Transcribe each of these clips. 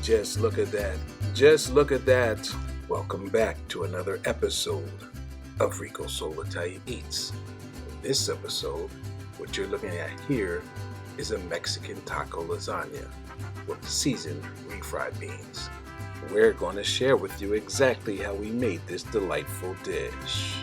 Just look at that. Just look at that. Welcome back to another episode of Rico Soul Italian Eats. In this episode, what you're looking at here is a Mexican taco lasagna with seasoned refried beans. We're going to share with you exactly how we made this delightful dish.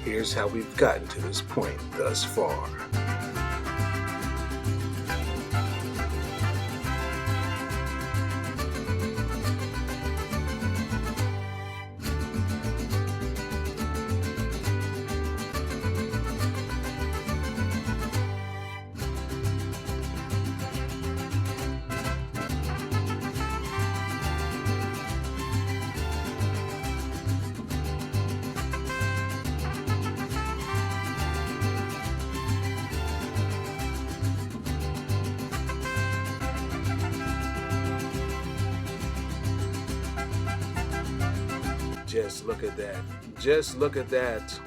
Here's how we've gotten to this point thus far. Just look at that. Just look at that.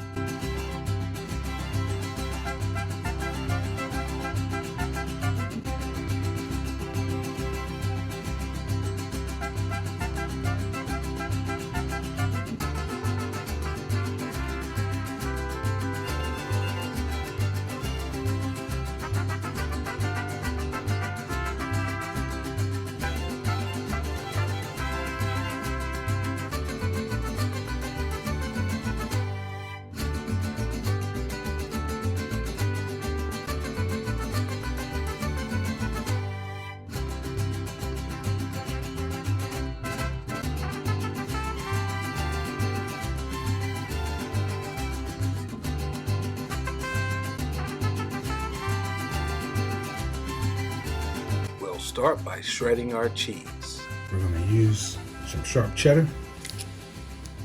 Start by shredding our cheese. We're going to use some sharp cheddar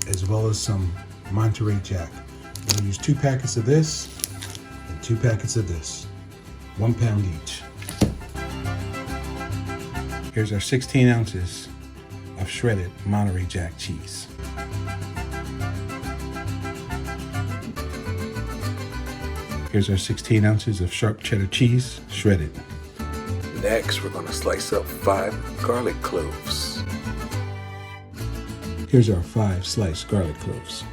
as well as some Monterey Jack. We're going to use 2 packets of this and 2 packets of this, 1 pound each. Here's our 16 ounces of shredded Monterey Jack cheese. Here's our 16 ounces of sharp cheddar cheese, shredded. Next, we're going to slice up 5 garlic cloves. Here's our 5 sliced garlic cloves.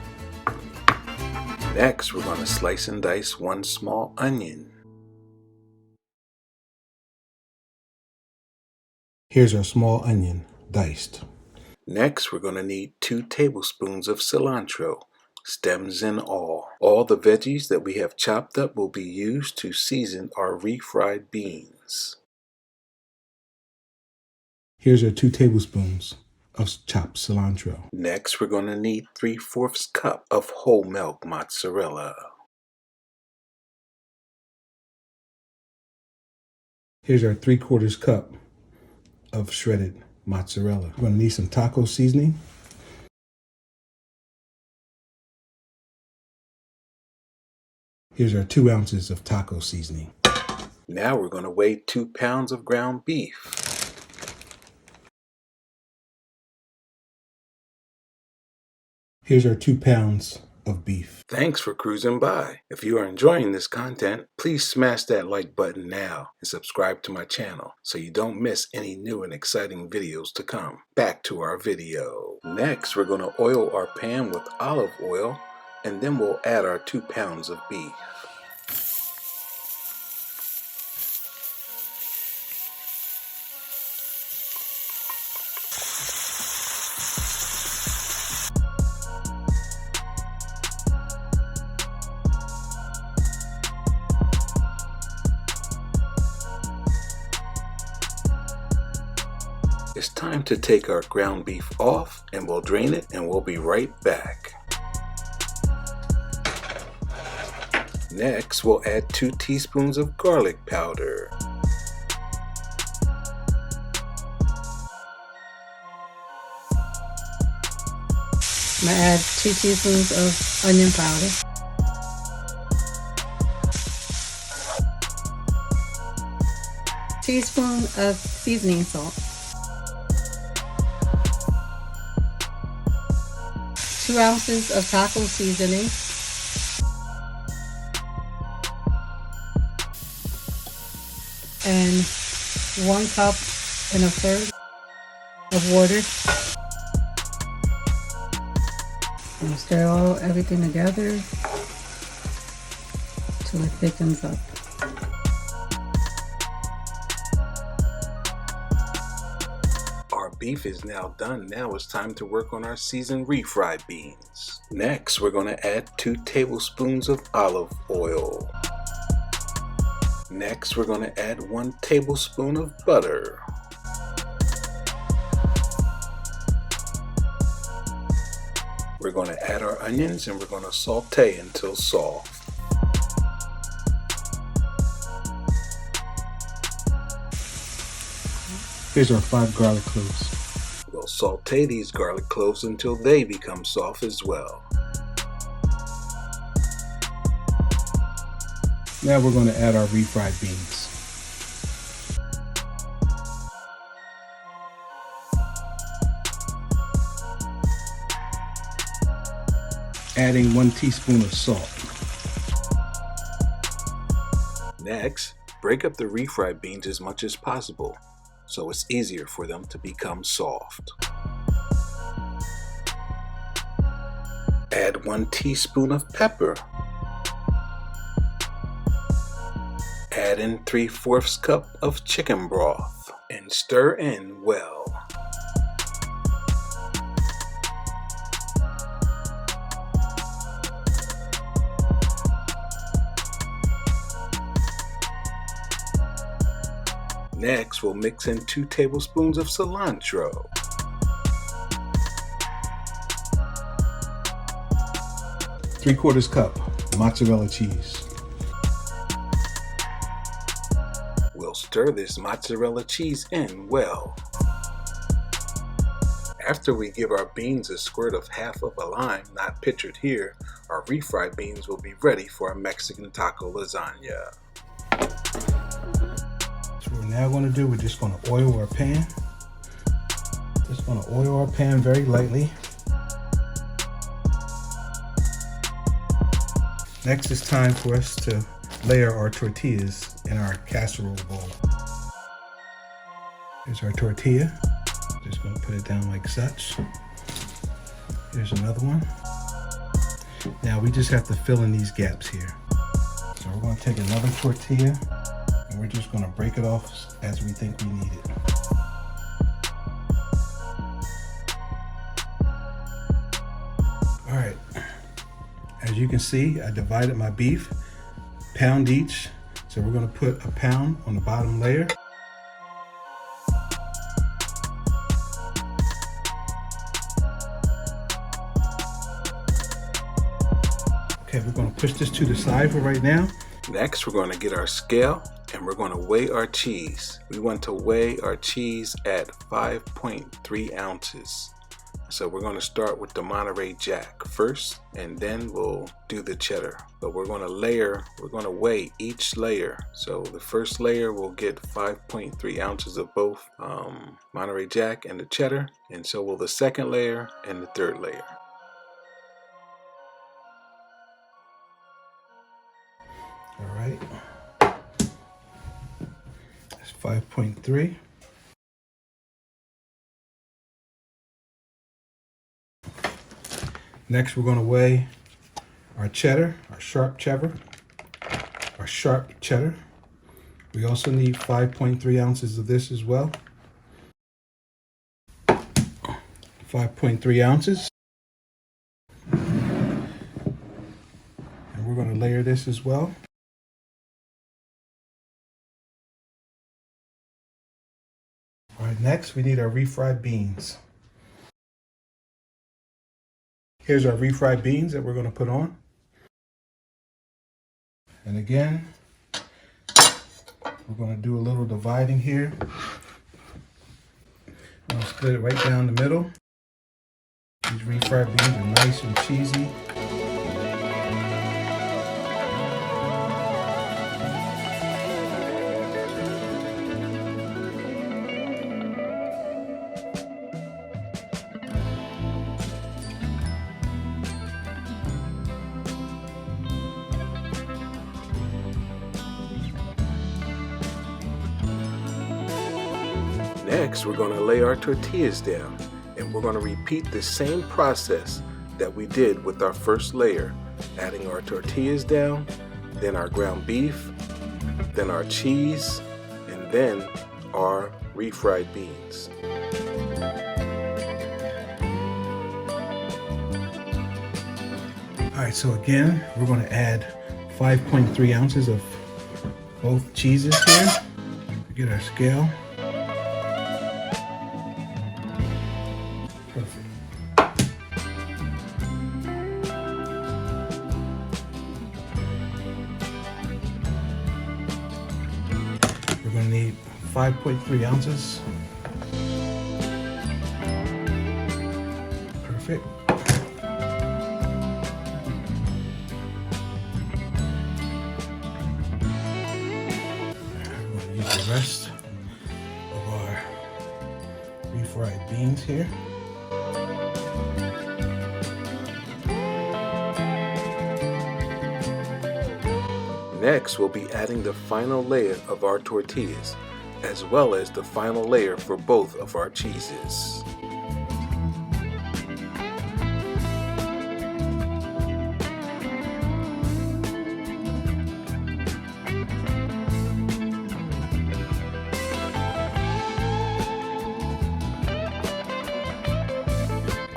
Next, we're going to slice and dice 1 small onion. Here's our small onion, diced. Next, we're going to need 2 tablespoons of cilantro, stems and all. All the veggies that we have chopped up will be used to season our refried beans. Here's our 2 tablespoons of chopped cilantro. Next, we're going to need 3/4 cup of whole milk mozzarella. Here's our 3/4 cup of shredded mozzarella. We're going to need some taco seasoning. Here's our 2 ounces of taco seasoning. Now we're going to weigh 2 pounds of ground beef. Here's our 2 pounds of beef. Thanks for cruising by. If you are enjoying this content, please smash that like button now and subscribe to my channel so you don't miss any new and exciting videos to come. Back to our video. Next, we're going to oil our pan with olive oil and then we'll add our 2 pounds of beef. It's time to take our ground beef off and we'll drain it and we'll be right back. Next, we'll add 2 teaspoons of garlic powder. I'm going to add 2 teaspoons of onion powder. Teaspoon of seasoning salt. 2 ounces of taco seasoning. and 1.25 cups of water. And stir everything together till it thickens up. Our beef is now done. Now it's time to work on our seasoned refried beans. Next, we're going to add 2 tablespoons of olive oil. Next, we're going to add 1 tablespoon of butter. We're going to add our onions and we're going to saute until soft. Here's our 5 garlic cloves. We'll saute these garlic cloves until they become soft as well. Now we're going to add our refried beans. Adding 1 teaspoon of salt. Next, break up the refried beans as much as possible so it's easier for them to become soft. Add 1 teaspoon of pepper. Add in 3/4 cup of chicken broth and stir in well. Next, we'll mix in 2 tablespoons of cilantro. Three-quarters cup mozzarella cheese. We'll stir this mozzarella cheese in well. After we give our beans a squirt of half of a lime, not pictured here, our refried beans will be ready for a Mexican taco lasagna. So what we're now going to do, we're just going to oil our pan. Just going to oil our pan very lightly. Next, it's time for us to layer our tortillas in our casserole bowl. Here's our tortilla. Just going to put it down like such. Here's another one. Now we just have to fill in these gaps here. So we're going to take another tortilla and we're just going to break it off as we think we need it. All right. As you can see, I divided my beef, pound each. So we're going to put a pound on the bottom layer. Okay, we're going to push this to the side for right now. Next, we're going to get our scale and we're going to weigh our cheese. We want to weigh our cheese at 5.3 ounces. So we're going to start with the Monterey Jack first, and then we'll do the cheddar. But we're going to weigh each layer. So the first layer will get 5.3 ounces of both Monterey Jack and the cheddar, and so will the second layer and the third layer. All right, that's 5.3. Next, we're going to weigh our cheddar, our sharp cheddar. We also need 5.3 ounces of this as well. 5.3 ounces. And we're going to layer this as well. All right, next we need our refried beans. Here's our refried beans that we're going to put on. And again, we're going to do a little dividing here. I'm going to split it right down the middle. These refried beans are nice and cheesy. Next, we're going to lay our tortillas down, and we're going to repeat the same process that we did with our first layer, adding our tortillas down, then our ground beef, then our cheese, and then our refried beans. All right, so again, we're going to add 5.3 ounces of both cheeses here. Get our scale. Perfect. We're going to need 5.3 ounces. Perfect. The rest of our refried beans here. Next, we'll be adding the final layer of our tortillas, as well as the final layer for both of our cheeses.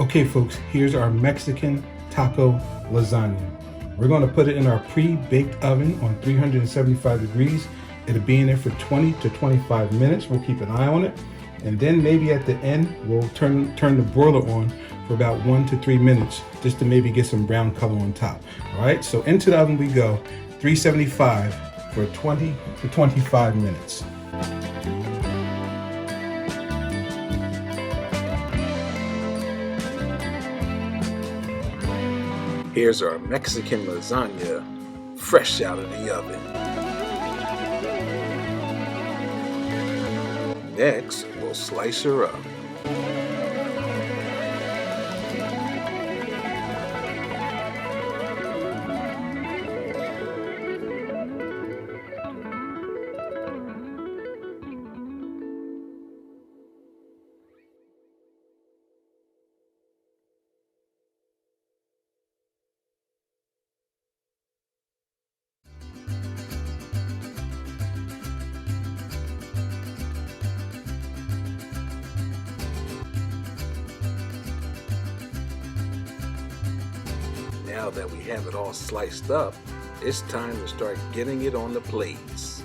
Okay folks, here's our Mexican taco lasagna. We're going to put it in our pre-baked oven on 375 degrees. It'll be in there for 20 to 25 minutes. We'll keep an eye on it. And then maybe at the end, we'll turn the broiler on for about 1 to 3 minutes, just to maybe get some brown color on top. All right, so into the oven we go, 375 for 20 to 25 minutes. Here's our Mexican lasagna, fresh out of the oven. Next, we'll slice her up. Now that we have it all sliced up, it's time to start getting it on the plates.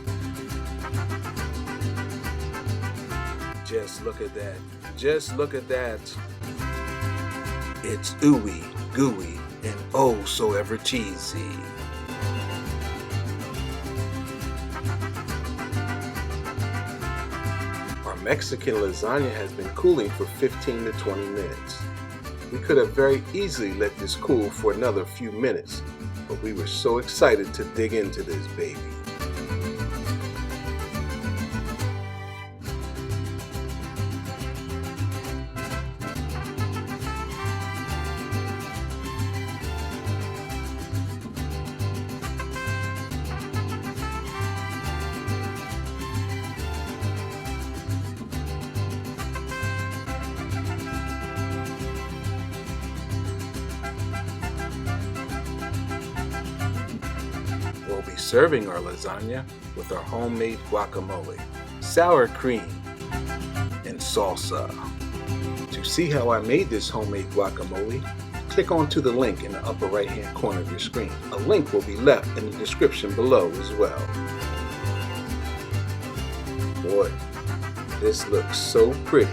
Just look at that. Just look at that. It's ooey, gooey, and oh so ever cheesy. Our Mexican lasagna has been cooling for 15 to 20 minutes. We could have very easily let this cool for another few minutes, but we were so excited to dig into this baby. We'll be serving our lasagna with our homemade guacamole, sour cream, and salsa. To see how I made this homemade guacamole, click onto the link in the upper right hand corner of your screen. A link will be left in the description below as well. Boy, this looks so pretty.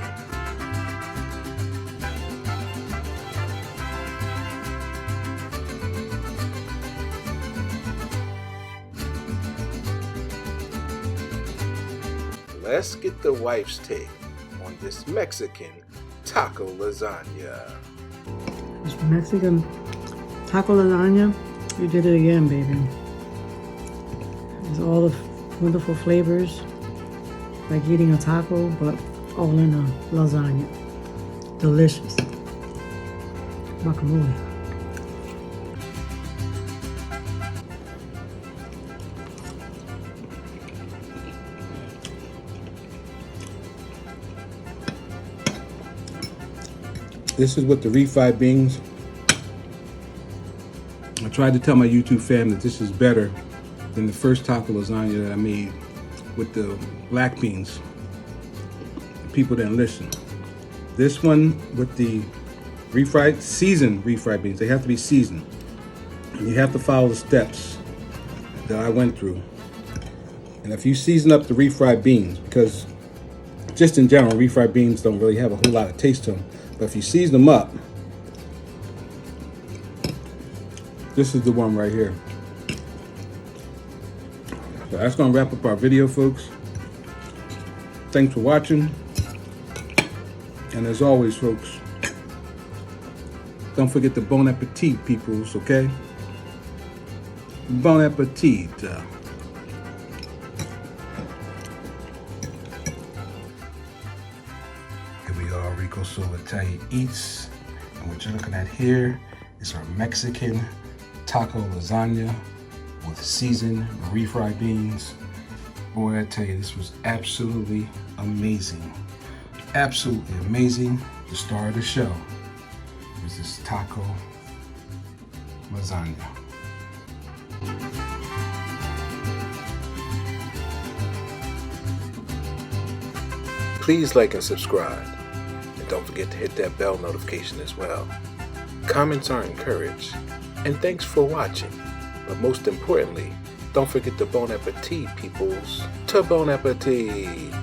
Let's get the wife's take on this Mexican taco lasagna. This Mexican taco lasagna, you did it again, baby. It's all the wonderful flavors, like eating a taco, but all in a lasagna. Delicious. Guacamole. This is with the refried beans. I tried to tell my YouTube fam that this is better than the first taco lasagna that I made with the black beans. People didn't listen. This one with the seasoned refried beans. They have to be seasoned. And you have to follow the steps that I went through. And if you season up the refried beans, because just in general, refried beans don't really have a whole lot of taste to them. But if you season them up, this is the one right here. So that's gonna wrap up our video, folks. Thanks for watching. And as always, folks, don't forget the bon appetit, peoples, okay? Bon appetit. Here we are, Rico Soul Italian Eats. And what you're looking at here is our Mexican taco lasagna with seasoned refried beans. Boy, I tell you, this was absolutely amazing. Absolutely amazing. The star of the show was this taco lasagna. Please like and subscribe. And don't forget to hit that bell notification as well. Comments are encouraged. And thanks for watching. But most importantly, don't forget to bon appetit, peoples. To bon appetit.